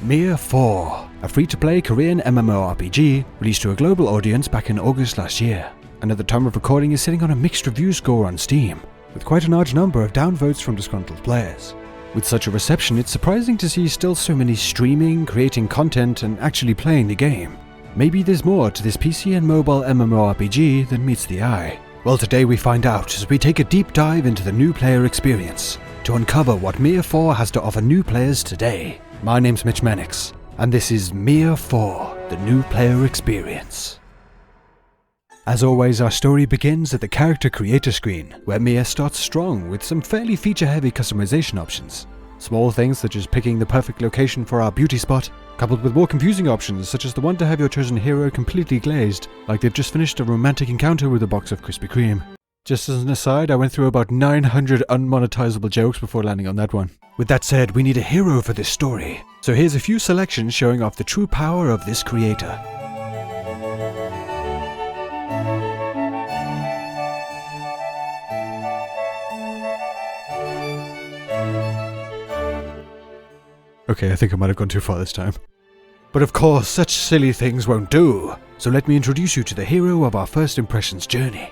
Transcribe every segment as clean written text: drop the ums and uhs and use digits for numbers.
Mir4, a free-to-play Korean MMORPG released to a global audience back in August last year, and at the time of recording is sitting on a mixed review score on Steam, with quite a large number of downvotes from disgruntled players. With such a reception, it's surprising to see still so many streaming, creating content, and actually playing the game. Maybe there's more to this PC and mobile MMORPG than meets the eye. Well, today we find out as we take a deep dive into the new player experience to uncover what Mir4 has to offer new players today. My name's MitchManix, and this is Mir4, the new player experience. As always, our story begins at the character creator screen, where Mir starts strong with some fairly feature-heavy customization options. Small things such as picking the perfect location for our beauty spot, coupled with more confusing options such as the one to have your chosen hero completely glazed, like they've just finished a romantic encounter with a box of Krispy Kreme. Just as an aside, I went through about 900 unmonetizable jokes before landing on that one. With that said, we need a hero for this story, so here's a few selections showing off the true power of this creator. Okay, I think I might have gone too far this time. But of course, such silly things won't do, so let me introduce you to the hero of our first impressions journey.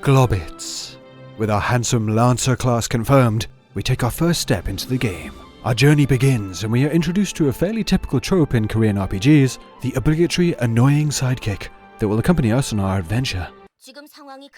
Globits. With our handsome Lancer class confirmed, we take our first step into the game. Our journey begins and we are introduced to a fairly typical trope in Korean RPGs, the obligatory annoying sidekick that will accompany us on our adventure.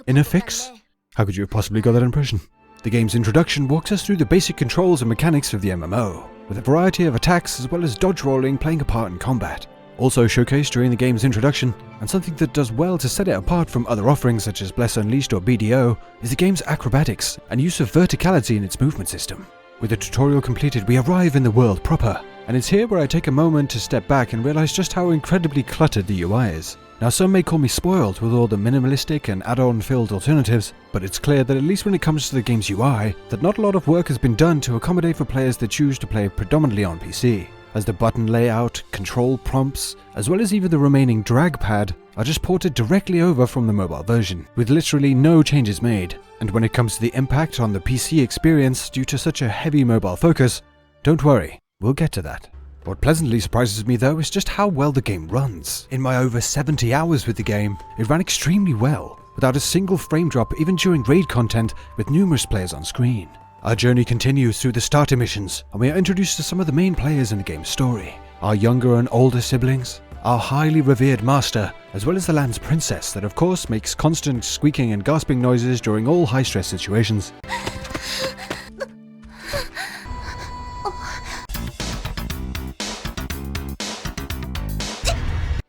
In a fix? How could you have possibly got that impression? The game's introduction walks us through the basic controls and mechanics of the MMO, with a variety of attacks as well as dodge rolling playing a part in combat. Also showcased during the game's introduction, and something that does well to set it apart from other offerings such as Bless Unleashed or BDO, is the game's acrobatics and use of verticality in its movement system. With the tutorial completed, we arrive in the world proper, and it's here where I take a moment to step back and realize just how incredibly cluttered the UI is. Now, some may call me spoiled with all the minimalistic and add-on filled alternatives, but it's clear that at least when it comes to the game's UI, that not a lot of work has been done to accommodate for players that choose to play predominantly on PC, as the button layout, control prompts, as well as even the remaining drag pad are just ported directly over from the mobile version, with literally no changes made. And when it comes to the impact on the PC experience due to such a heavy mobile focus, don't worry, we'll get to that. What pleasantly surprises me though is just how well the game runs. In my over 70 hours with the game, it ran extremely well, without a single frame drop even during raid content with numerous players on screen. Our journey continues through the starter missions, and we are introduced to some of the main players in the game's story. Our younger and older siblings, our highly revered master, as well as the land's princess that of course makes constant squeaking and gasping noises during all high-stress situations.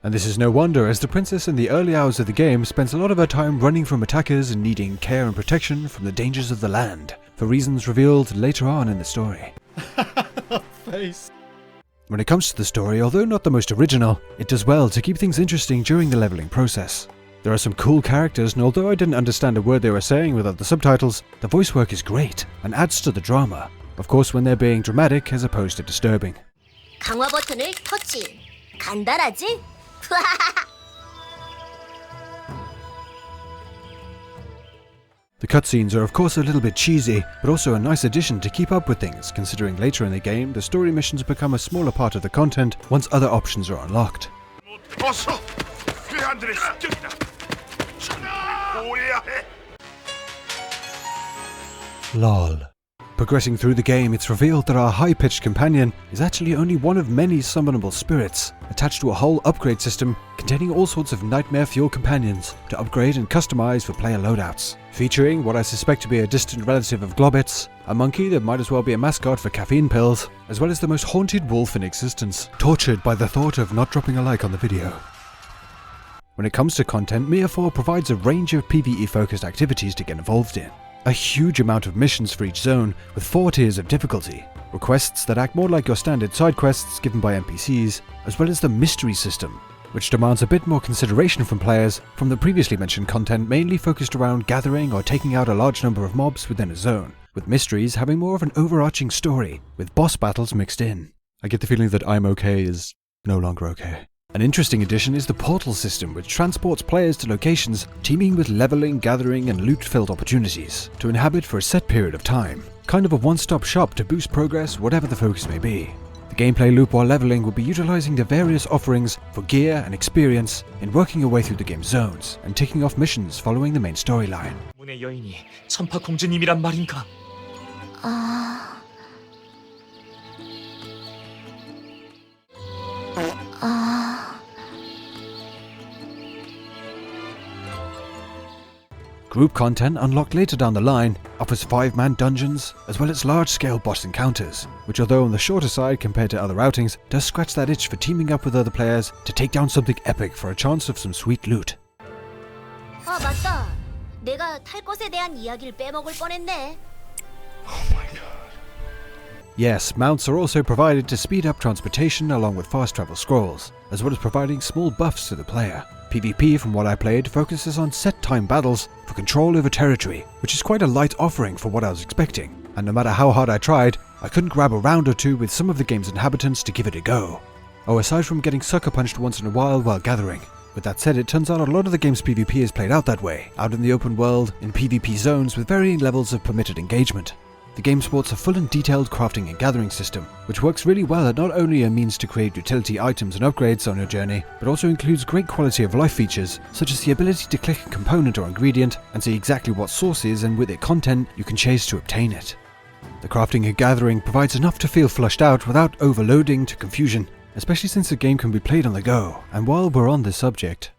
And this is no wonder, as the princess in the early hours of the game spends a lot of her time running from attackers and needing care and protection from the dangers of the land, for reasons revealed later on in the story. Face. When it comes to the story, although not the most original, it does well to keep things interesting during the leveling process. There are some cool characters, and although I didn't understand a word they were saying without the subtitles, the voice work is great and adds to the drama, of course when they're being dramatic as opposed to disturbing. 강화 버튼을 터치. 간단하지? The cutscenes are of course a little bit cheesy, but also a nice addition to keep up with things, considering later in the game the story missions become a smaller part of the content once other options are unlocked. LOL. Progressing through the game, it's revealed that our high-pitched companion is actually only one of many summonable spirits, attached to a whole upgrade system containing all sorts of nightmare fuel companions to upgrade and customize for player loadouts, featuring what I suspect to be a distant relative of Globits, a monkey that might as well be a mascot for caffeine pills, as well as the most haunted wolf in existence, tortured by the thought of not dropping a like on the video. When it comes to content, Mir4 provides a range of PvE-focused activities to get involved in. A huge amount of missions for each zone, with 4 tiers of difficulty, requests that act more like your standard side quests given by NPCs, as well as the mystery system, which demands a bit more consideration from players from the previously mentioned content mainly focused around gathering or taking out a large number of mobs within a zone, with mysteries having more of an overarching story, with boss battles mixed in. I get the feeling that I'm okay is no longer okay. An interesting addition is the portal system, which transports players to locations teeming with leveling, gathering and loot-filled opportunities to inhabit for a set period of time. Kind of a one-stop shop to boost progress whatever the focus may be. The gameplay loop while leveling will be utilizing the various offerings for gear and experience in working your way through the game's zones and ticking off missions following the main storyline. 문의 여인이 천파 공주님이란 말인가? Group content unlocked later down the line offers 5-man dungeons as well as large-scale boss encounters, which although on the shorter side compared to other outings, does scratch that itch for teaming up with other players to take down something epic for a chance of some sweet loot. 아, 맞다. 내가 탈 것에 대한 이야기를 빼먹을 뻔했네. Yes, mounts are also provided to speed up transportation along with fast travel scrolls, as well as providing small buffs to the player. PvP, from what I played, focuses on set time battles for control over territory, which is quite a light offering for what I was expecting, and no matter how hard I tried, I couldn't grab a round or two with some of the game's inhabitants to give it a go. Oh, aside from getting sucker punched once in a while gathering. With that said, it turns out a lot of the game's PvP is played out that way, out in the open world, in PvP zones with varying levels of permitted engagement. The game sports a full and detailed crafting and gathering system, which works really well at not only a means to create utility items and upgrades on your journey, but also includes great quality of life features, such as the ability to click a component or ingredient and see exactly what sources and with it content you can chase to obtain it. The crafting and gathering provides enough to feel flushed out without overloading to confusion, especially since the game can be played on the go, and while we're on this subject.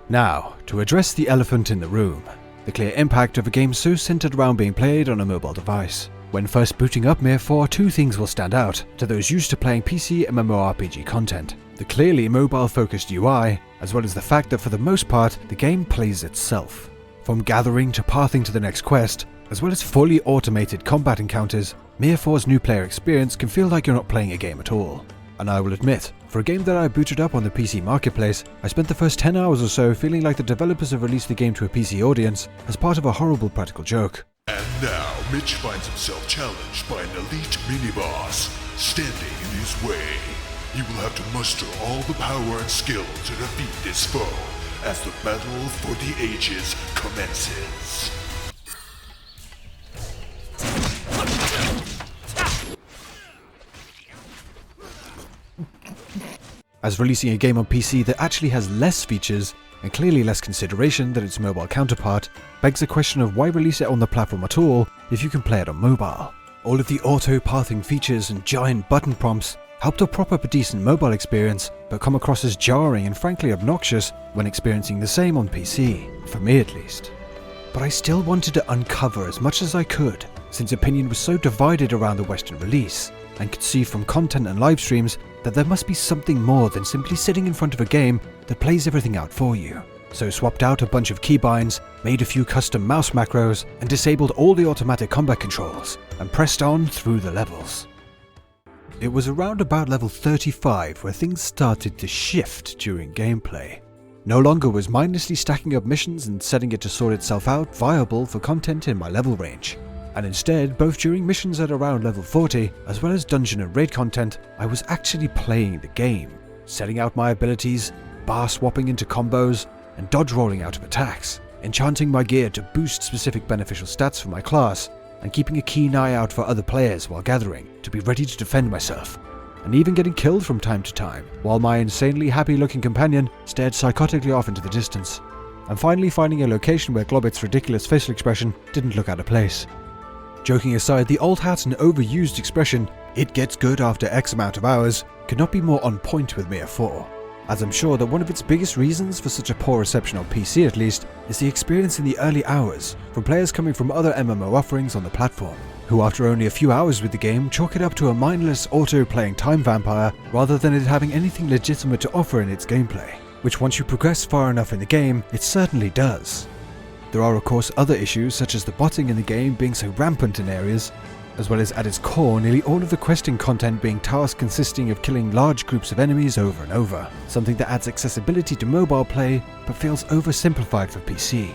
Now, to address the elephant in the room. The clear impact of a game so centered around being played on a mobile device. When first booting up Mir4, two things will stand out to those used to playing PC MMORPG content. The clearly mobile-focused UI, as well as the fact that for the most part, the game plays itself. From gathering to pathing to the next quest, as well as fully automated combat encounters, Mir4's new player experience can feel like you're not playing a game at all. And I will admit, for a game that I booted up on the PC marketplace, I spent the first 10 hours or so feeling like the developers have released the game to a PC audience as part of a horrible practical joke. And now, Mitch finds himself challenged by an elite mini-boss, standing in his way. He will have to muster all the power and skill to defeat this foe, as the battle for the ages commences. As releasing a game on PC that actually has less features and clearly less consideration than its mobile counterpart begs the question of why release it on the platform at all if you can play it on mobile. All of the auto-pathing features and giant button prompts help to prop up a decent mobile experience but come across as jarring and frankly obnoxious when experiencing the same on PC, for me at least. But I still wanted to uncover as much as I could since opinion was so divided around the Western release, and could see from content and live streams that there must be something more than simply sitting in front of a game that plays everything out for you. So swapped out a bunch of keybinds, made a few custom mouse macros, and disabled all the automatic combat controls, and pressed on through the levels. It was around about level 35 where things started to shift during gameplay. No longer was mindlessly stacking up missions and setting it to sort itself out viable for content in my level range. And instead, both during missions at around level 40, as well as dungeon and raid content, I was actually playing the game, setting out my abilities, bar swapping into combos, and dodge rolling out of attacks, enchanting my gear to boost specific beneficial stats for my class, and keeping a keen eye out for other players while gathering, to be ready to defend myself, and even getting killed from time to time, while my insanely happy-looking companion stared psychotically off into the distance, and finally finding a location where Globit's ridiculous facial expression didn't look out of place. Joking aside, the old hat and overused expression, "it gets good after X amount of hours," could not be more on point with Mir4, as I'm sure that one of its biggest reasons for such a poor reception on PC at least, is the experience in the early hours from players coming from other MMO offerings on the platform, who after only a few hours with the game chalk it up to a mindless auto-playing time vampire rather than it having anything legitimate to offer in its gameplay, which once you progress far enough in the game, it certainly does. There are of course other issues such as the botting in the game being so rampant in areas, as well as at its core nearly all of the questing content being tasks consisting of killing large groups of enemies over and over, something that adds accessibility to mobile play but feels oversimplified for PC.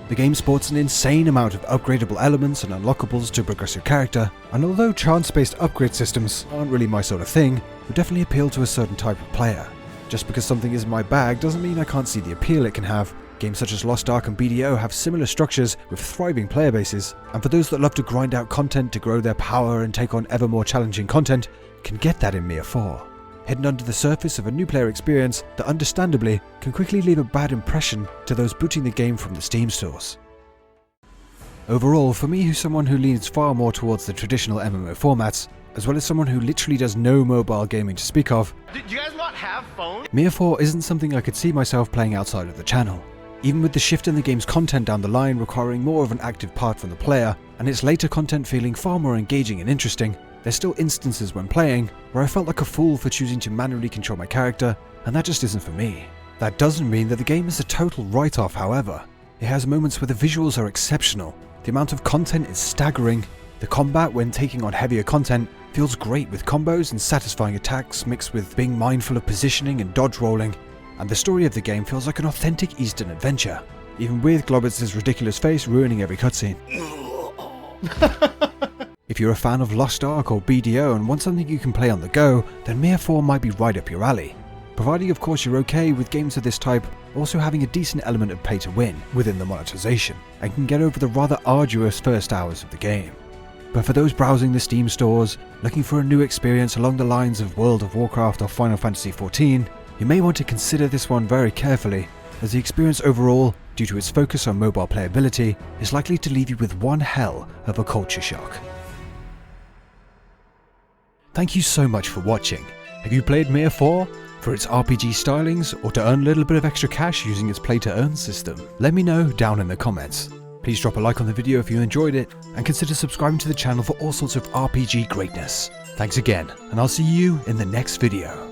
The game sports an insane amount of upgradable elements and unlockables to progress your character, and although chance-based upgrade systems aren't really my sort of thing, would definitely appeal to a certain type of player. Just because something is in my bag doesn't mean I can't see the appeal it can have. Games such as Lost Ark and BDO have similar structures with thriving player bases, and for those that love to grind out content to grow their power and take on ever more challenging content, can get that in Mir4, hidden under the surface of a new player experience that understandably can quickly leave a bad impression to those booting the game from the Steam stores. Overall, for me, who's someone who leans far more towards the traditional MMO formats, as well as someone who literally does no mobile gaming to speak of, Do you guys not have phones? Mir4 isn't something I could see myself playing outside of the channel. Even with the shift in the game's content down the line requiring more of an active part from the player, and its later content feeling far more engaging and interesting, there's still instances when playing where I felt like a fool for choosing to manually control my character, and that just isn't for me. That doesn't mean that the game is a total write-off, however. It has moments where the visuals are exceptional, the amount of content is staggering, the combat when taking on heavier content feels great with combos and satisfying attacks mixed with being mindful of positioning and dodge rolling, and the story of the game feels like an authentic Eastern adventure, even with Globbitz's ridiculous face ruining every cutscene. If you're a fan of Lost Ark or BDO and want something you can play on the go, then Mir4 might be right up your alley. Providing of course you're okay with games of this type also having a decent element of pay to win within the monetization, and can get over the rather arduous first hours of the game. But for those browsing the Steam stores, looking for a new experience along the lines of World of Warcraft or Final Fantasy XIV, you may want to consider this one very carefully, as the experience overall, due to its focus on mobile playability, is likely to leave you with one hell of a culture shock. Thank you so much for watching. Have you played Mir4? For its RPG stylings, or to earn a little bit of extra cash using its play-to-earn system? Let me know down in the comments. Please drop a like on the video if you enjoyed it, and consider subscribing to the channel for all sorts of RPG greatness. Thanks again, and I'll see you in the next video.